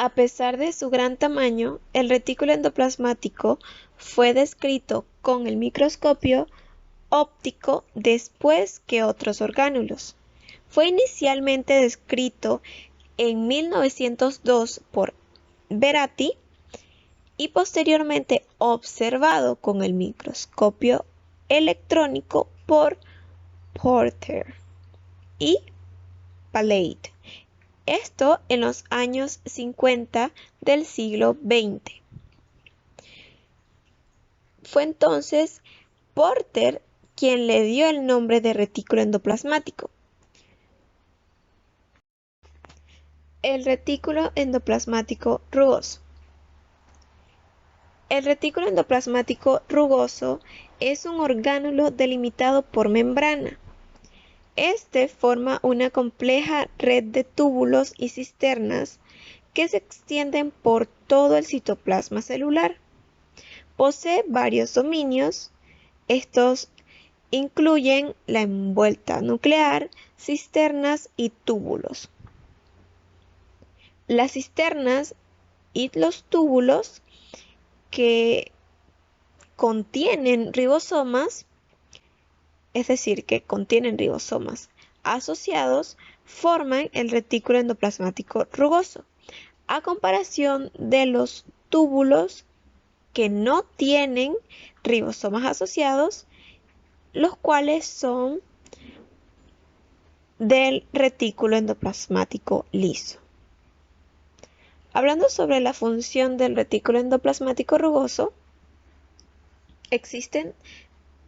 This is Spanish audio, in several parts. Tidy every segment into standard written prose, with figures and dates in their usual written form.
A pesar de su gran tamaño, el retículo endoplasmático fue descrito con el microscopio óptico después que otros orgánulos. Fue inicialmente descrito en 1902 por Beratti y posteriormente observado con el microscopio electrónico por Porter y Palade. Esto en los años 50 del siglo XX. Fue entonces Porter quien le dio el nombre de retículo endoplasmático. El retículo endoplasmático rugoso. El retículo endoplasmático rugoso es un orgánulo delimitado por membrana. Este forma una compleja red de túbulos y cisternas que se extienden por todo el citoplasma celular. Posee varios dominios. Estos incluyen la envuelta nuclear, cisternas y túbulos. Las cisternas y los túbulos que contienen ribosomas, es decir, que contienen ribosomas asociados, forman el retículo endoplasmático rugoso, a comparación de los túbulos que no tienen ribosomas asociados, los cuales son del retículo endoplasmático liso. Hablando sobre la función del retículo endoplasmático rugoso, existen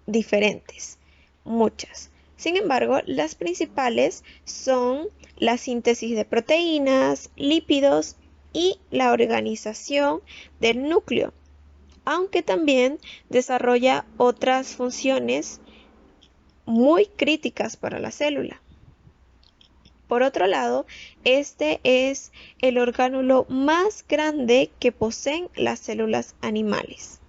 diferentes, muchas. Sin embargo, las principales son la síntesis de proteínas, lípidos y la organización del núcleo, aunque también desarrolla otras funciones muy críticas para la célula. Por otro lado, este es el orgánulo más grande que poseen las células animales.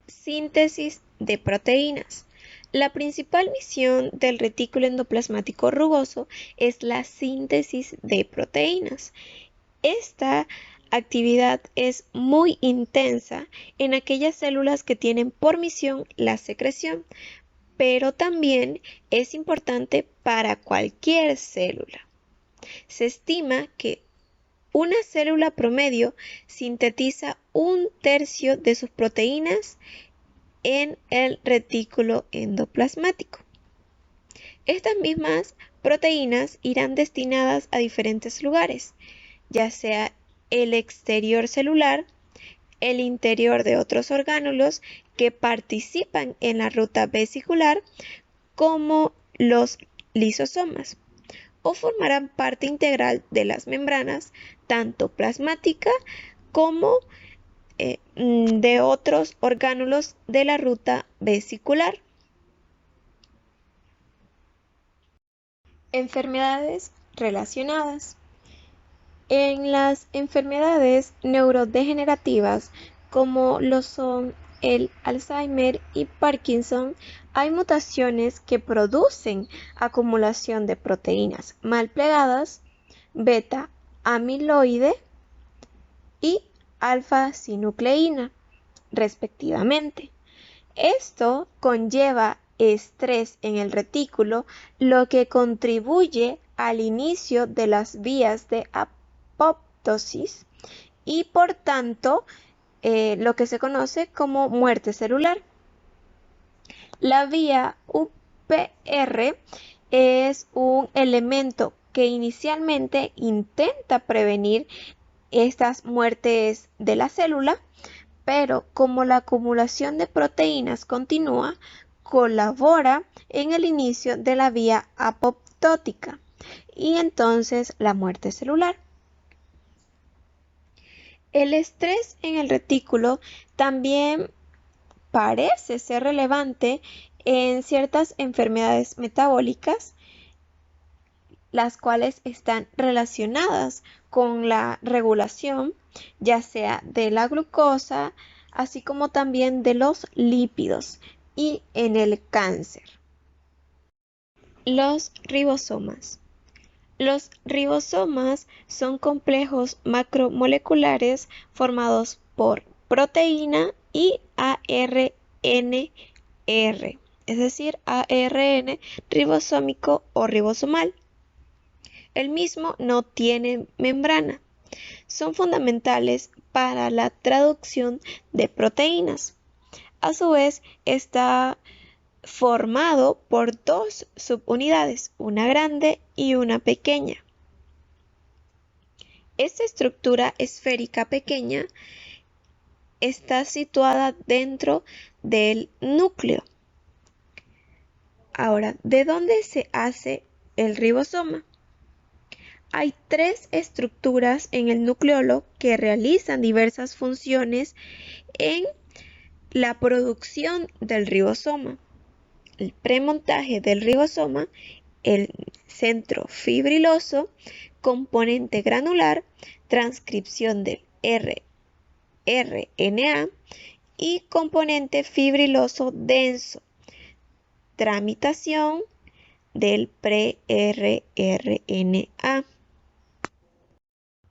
Síntesis de proteínas. La principal misión del retículo endoplasmático rugoso es la síntesis de proteínas. Esta actividad es muy intensa en aquellas células que tienen por misión la secreción, pero también es importante para cualquier célula. Se estima que una célula promedio sintetiza 1/3 de sus proteínas en el retículo endoplasmático. Estas mismas proteínas irán destinadas a diferentes lugares, ya sea el exterior celular, el interior de otros orgánulos que participan en la ruta vesicular, como los lisosomas, o formarán parte integral de las membranas, tanto plasmática como de otros orgánulos de la ruta vesicular. Enfermedades relacionadas. En las enfermedades neurodegenerativas, como lo son el Alzheimer y Parkinson, hay mutaciones que producen acumulación de proteínas mal plegadas, beta amiloide y alfa-sinucleína, respectivamente. Esto conlleva estrés en el retículo, lo que contribuye al inicio de las vías de apoptosis y, por tanto, lo que se conoce como muerte celular. La vía UPR es un elemento que inicialmente intenta prevenir estas muertes de la célula, pero como la acumulación de proteínas continúa, colabora en el inicio de la vía apoptótica y entonces la muerte celular. El estrés en el retículo también parece ser relevante en ciertas enfermedades metabólicas, las cuales están relacionadas con la regulación, ya sea de la glucosa, así como también de los lípidos, y en el cáncer. Los ribosomas. Los ribosomas son complejos macromoleculares formados por proteína y ARNR, es decir, ARN ribosómico o ribosomal. El mismo no tiene membrana. Son fundamentales para la traducción de proteínas. A su vez, está formado por dos subunidades, una grande y una pequeña. Esta estructura esférica pequeña está situada dentro del núcleo. Ahora, ¿de dónde se hace el ribosoma? Hay tres estructuras en el nucleolo que realizan diversas funciones en la producción del ribosoma. El premontaje del ribosoma, el centro fibriloso, componente granular, transcripción del rRNA y componente fibriloso denso, tramitación del pre-rRNA.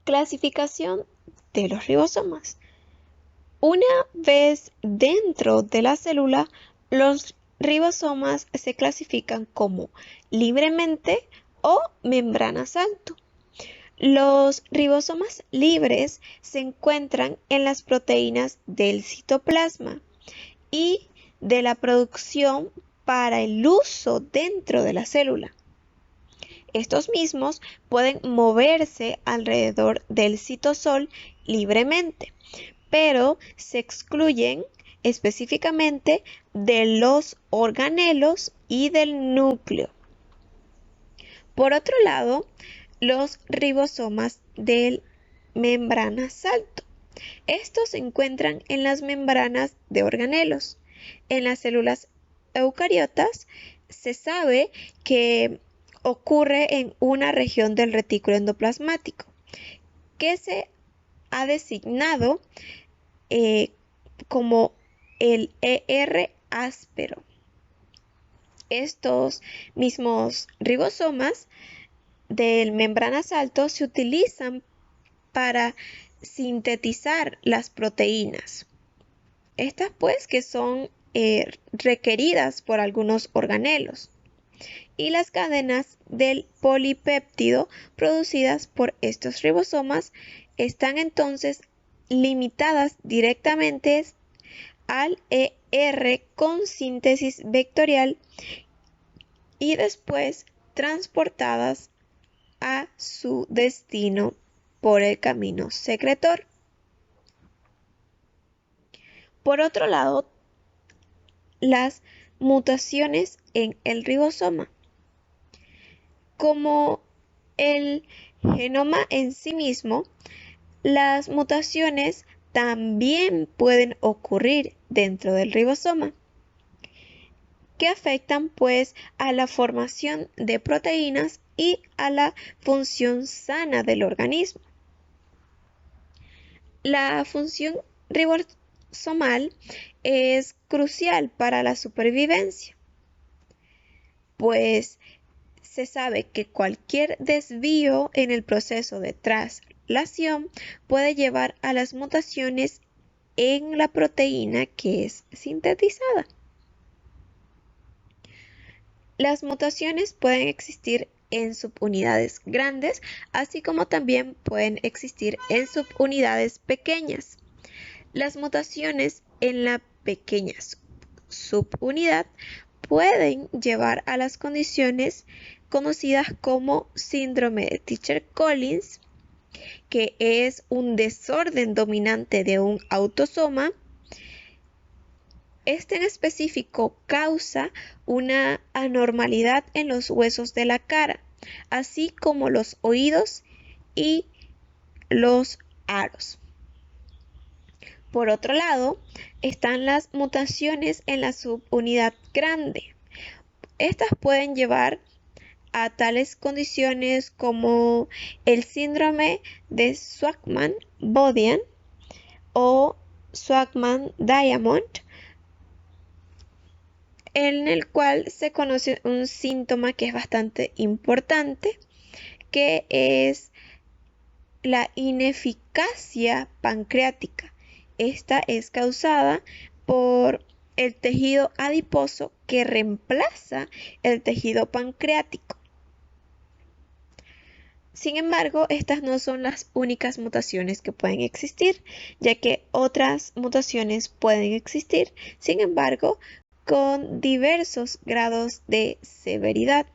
Clasificación de los ribosomas. Una vez dentro de la célula, los ribosomas se clasifican como libremente o membrana salto. Los ribosomas libres se encuentran en las proteínas del citoplasma y de la producción para el uso dentro de la célula. Estos mismos pueden moverse alrededor del citosol libremente, pero se excluyen específicamente de los organelos y del núcleo. Por otro lado, los ribosomas de membrana salto. Estos se encuentran en las membranas de organelos. En las células eucariotas se sabe que ocurre en una región del retículo endoplasmático que se ha designado como el ER áspero. Estos mismos ribosomas del membrana salto se utilizan para sintetizar las proteínas. Estas pues que son requeridas por algunos organelos. Y las cadenas del polipéptido producidas por estos ribosomas están entonces limitadas directamente al ER con síntesis vectorial y después transportadas a su destino por el camino secretor. Por otro lado, las mutaciones en el ribosoma. Como el genoma en sí mismo, las mutaciones también pueden ocurrir dentro del ribosoma, que afectan pues a la formación de proteínas y a la función sana del organismo. La función ribosomal es crucial para la supervivencia, pues se sabe que cualquier desvío en el proceso de traslación puede llevar a las mutaciones en la proteína que es sintetizada. Las mutaciones pueden existir en subunidades grandes, así como también pueden existir en subunidades pequeñas. Las mutaciones en la pequeña subunidad pueden llevar a las condiciones conocidas como síndrome de Treacher-Collins, que es un desorden dominante de un autosoma. Este en específico causa una anormalidad en los huesos de la cara, así como los oídos y los aros. Por otro lado, están las mutaciones en la subunidad grande. Estas pueden llevar a tales condiciones como el síndrome de Shwachman-Bodian o Shwachman-Diamond, en el cual se conoce un síntoma que es bastante importante, que es la ineficacia pancreática. Esta es causada por el tejido adiposo que reemplaza el tejido pancreático. Sin embargo, estas no son las únicas mutaciones que pueden existir, ya que otras mutaciones pueden existir, sin embargo, con diversos grados de severidad.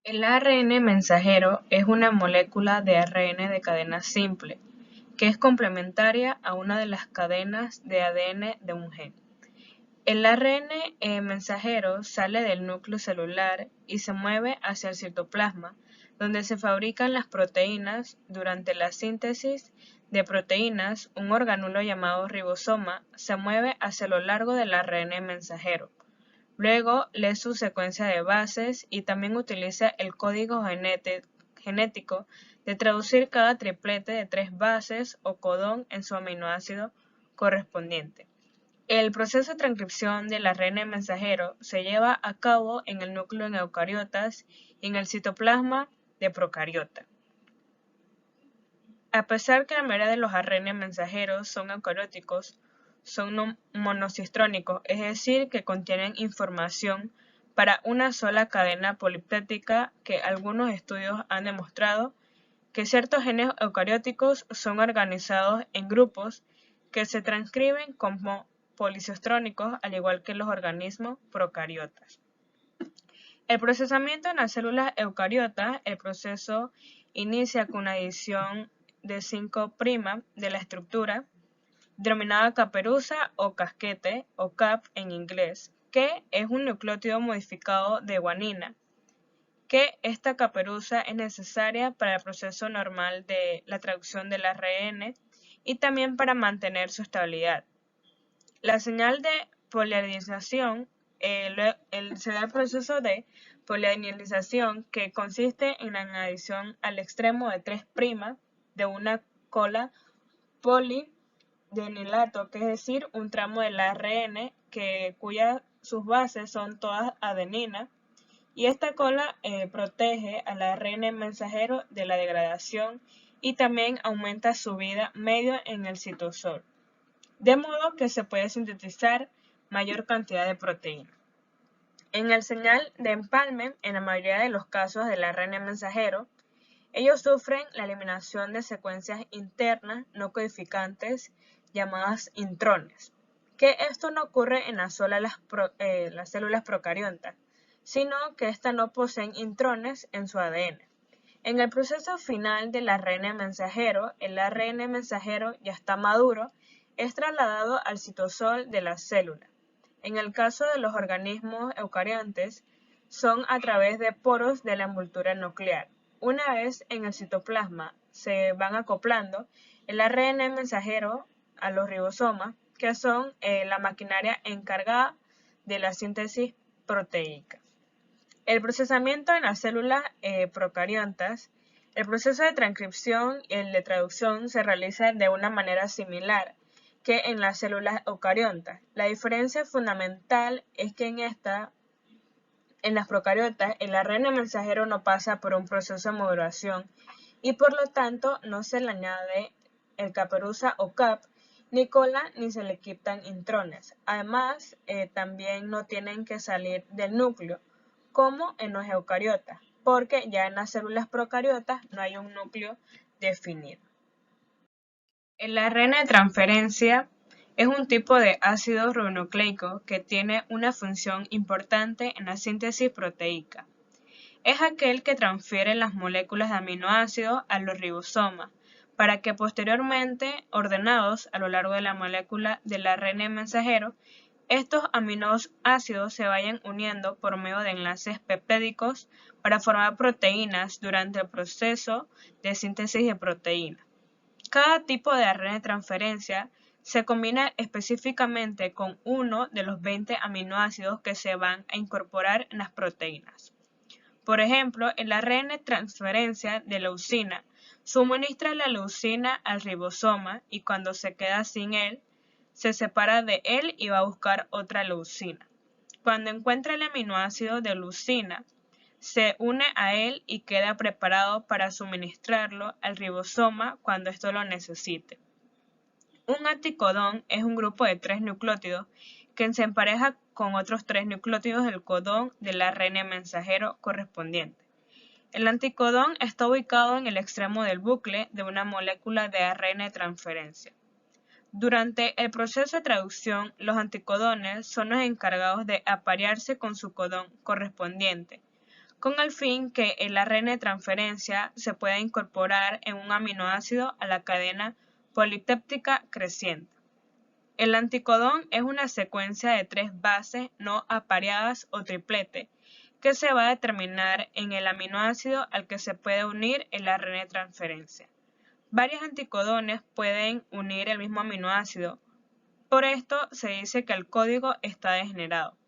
El ARN mensajero es una molécula de ARN de cadena simple, que es complementaria a una de las cadenas de ADN de un gen. El ARN mensajero sale del núcleo celular y se mueve hacia el citoplasma, donde se fabrican las proteínas. Durante la síntesis de proteínas, un organulo llamado ribosoma se mueve hacia lo largo del ARN mensajero. Luego lee su secuencia de bases y también utiliza el código genético de traducir cada triplete de 3 bases o codón en su aminoácido correspondiente. El proceso de transcripción del ARN mensajero se lleva a cabo en el núcleo en eucariotas y en el citoplasma de procariota. A pesar que la mayoría de los ARN mensajeros son eucarióticos, son monocistrónicos, es decir, que contienen información para una sola cadena polipéptica, que algunos estudios han demostrado que ciertos genes eucarióticos son organizados en grupos que se transcriben como policistrónicos, al igual que los organismos procariotas. El procesamiento en las células eucariotas, el proceso inicia con una edición de 5' de la estructura, denominada caperuza o casquete, o cap en inglés, que es un nucleótido modificado de guanina, que esta caperuza es necesaria para el proceso normal de la traducción del ARN y también para mantener su estabilidad. La señal de poliadinización se da el proceso de poliadinización, que consiste en la adición al extremo de 3' de una cola polidenilato, que es decir, un tramo del ARN cuyas sus bases son todas adenina, y esta cola protege al ARN mensajero de la degradación y también aumenta su vida medio en el citosol, de modo que se puede sintetizar mayor cantidad de proteína. En el señal de empalme, en la mayoría de los casos del ARN mensajero, ellos sufren la eliminación de secuencias internas no codificantes llamadas intrones, que esto no ocurre en las células procariontas, sino que éstas no poseen intrones en su ADN. En el proceso final del ARN mensajero, el ARN mensajero ya está maduro, es trasladado al citosol de la célula. En el caso de los organismos eucariontes, son a través de poros de la envoltura nuclear. Una vez en el citoplasma se van acoplando el ARN mensajero a los ribosomas, que son la maquinaria encargada de la síntesis proteica. El procesamiento en las células procariontas, el proceso de transcripción y el de traducción se realiza de una manera similar que en las células eucariontas. La diferencia fundamental es que en las procariotas, el ARN mensajero no pasa por un proceso de maduración y por lo tanto no se le añade el caperuza o cap, ni cola, ni se le quitan intrones. Además, también no tienen que salir del núcleo, como en los eucariotas, porque ya en las células procariotas no hay un núcleo definido. El ARN de transferencia es un tipo de ácido ribonucleico que tiene una función importante en la síntesis proteica. Es aquel que transfiere las moléculas de aminoácidos a los ribosomas para que posteriormente, ordenados a lo largo de la molécula del ARN mensajero, estos aminoácidos se vayan uniendo por medio de enlaces peptídicos para formar proteínas durante el proceso de síntesis de proteínas. Cada tipo de ARN de transferencia se combina específicamente con uno de los 20 aminoácidos que se van a incorporar en las proteínas. Por ejemplo, el ARN de transferencia de leucina suministra la leucina al ribosoma y cuando se queda sin él, se separa de él y va a buscar otra leucina. Cuando encuentra el aminoácido de leucina, se une a él y queda preparado para suministrarlo al ribosoma cuando esto lo necesite. Un anticodón es un grupo de 3 nucleótidos que se empareja con otros 3 nucleótidos del codón del ARN mensajero correspondiente. El anticodón está ubicado en el extremo del bucle de una molécula de ARN de transferencia. Durante el proceso de traducción, los anticodones son los encargados de aparearse con su codón correspondiente, con el fin que el ARN de transferencia se pueda incorporar en un aminoácido a la cadena polipéptica creciente. El anticodón es una secuencia de 3 bases no apareadas o triplete, que se va a determinar en el aminoácido al que se puede unir el ARN de transferencia. Varios anticodones pueden unir el mismo aminoácido, por esto se dice que el código está degenerado.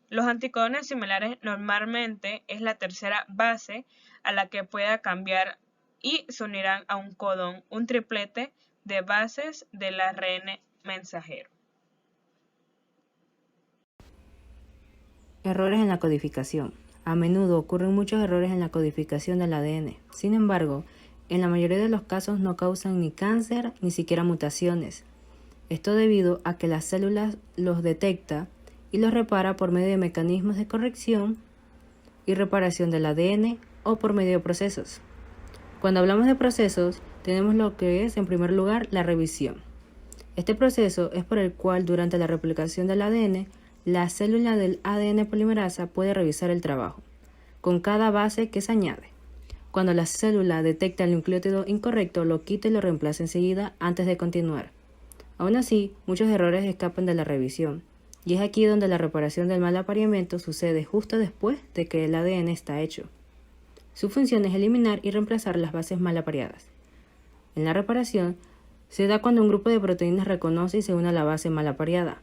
Los anticodones similares normalmente es la tercera base a la que pueda cambiar y se unirán a un codón, un triplete de bases del ARN mensajero. Errores en la codificación. A menudo ocurren muchos errores en la codificación del ADN. Sin embargo, en la mayoría de los casos no causan ni cáncer ni siquiera mutaciones. Esto debido a que las células los detecta y los repara por medio de mecanismos de corrección y reparación del ADN o por medio de procesos. Cuando hablamos de procesos, tenemos lo que es, en primer lugar, la revisión. Este proceso es por el cual, durante la replicación del ADN, la célula del ADN polimerasa puede revisar el trabajo, con cada base que se añade. Cuando la célula detecta el nucleótido incorrecto, lo quita y lo reemplaza enseguida antes de continuar. Aún así, muchos errores escapan de la revisión, y es aquí donde la reparación del mal apareamiento sucede justo después de que el ADN está hecho. Su función es eliminar y reemplazar las bases mal apareadas. En la reparación, se da cuando un grupo de proteínas reconoce y se une a la base mal apareada.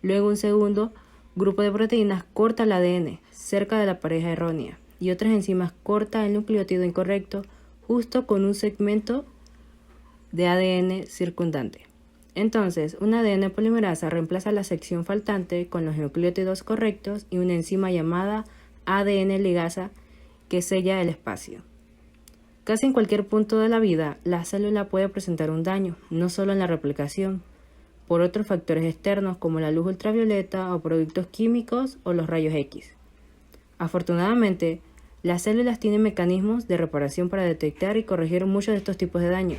Luego un segundo grupo de proteínas corta el ADN cerca de la pareja errónea y otras enzimas corta el nucleótido incorrecto justo con un segmento de ADN circundante. Entonces, un ADN polimerasa reemplaza la sección faltante con los nucleótidos correctos y una enzima llamada ADN ligasa que sella el espacio. Casi en cualquier punto de la vida, la célula puede presentar un daño, no solo en la replicación, por otros factores externos como la luz ultravioleta o productos químicos o los rayos X. Afortunadamente, las células tienen mecanismos de reparación para detectar y corregir muchos de estos tipos de daño.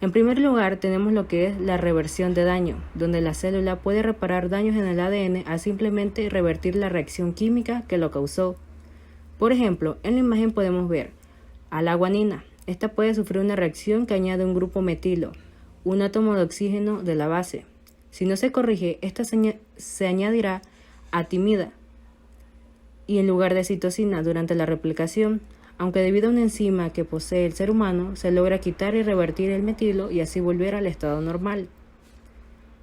En primer lugar, tenemos lo que es la reversión de daño, donde la célula puede reparar daños en el ADN al simplemente revertir la reacción química que lo causó. Por ejemplo, en la imagen podemos ver a la guanina. Esta puede sufrir una reacción que añade un grupo metilo, un átomo de oxígeno de la base. Si no se corrige, esta se añadirá a timida y en lugar de citosina durante la replicación, aunque debido a una enzima que posee el ser humano, se logra quitar y revertir el metilo y así volver al estado normal.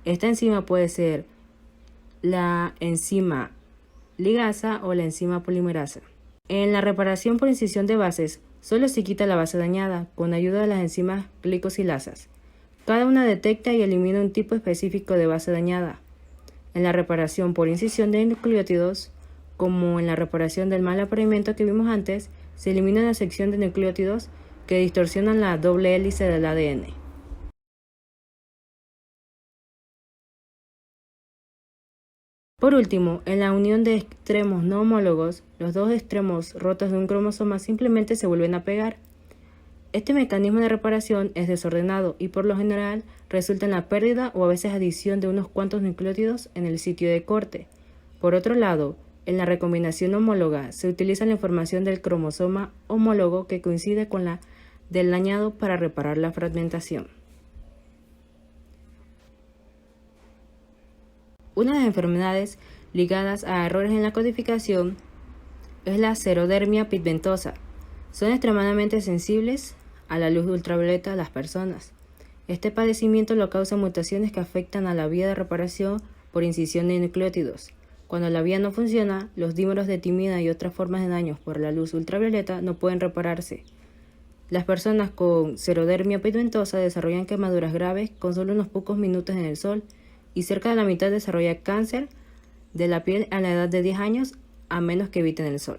Esta enzima puede ser la enzima ligasa o la enzima polimerasa. En la reparación por incisión de bases, solo se quita la base dañada con ayuda de las enzimas glicosilasas. Cada una detecta y elimina un tipo específico de base dañada. En la reparación por incisión de nucleótidos, como en la reparación del mal apareamiento que vimos antes, se elimina la sección de nucleótidos que distorsionan la doble hélice del ADN. Por último, en la unión de extremos no homólogos, los dos extremos rotos de un cromosoma simplemente se vuelven a pegar. Este mecanismo de reparación es desordenado y por lo general resulta en la pérdida o a veces adición de unos cuantos nucleótidos en el sitio de corte. Por otro lado, en la recombinación homóloga se utiliza la información del cromosoma homólogo que coincide con la del dañado para reparar la fragmentación. Una de las enfermedades ligadas a errores en la codificación es la xerodermia pigmentosa. Son extremadamente sensibles a la luz ultravioleta de las personas. Este padecimiento lo causa mutaciones que afectan a la vía de reparación por incisión de nucleótidos. Cuando la vía no funciona, los dímeros de timida y otras formas de daños por la luz ultravioleta no pueden repararse. Las personas con xerodermia pigmentosa desarrollan quemaduras graves con solo unos pocos minutos en el sol y cerca de la mitad desarrolla cáncer de la piel a la edad de 10 años a menos que eviten el sol.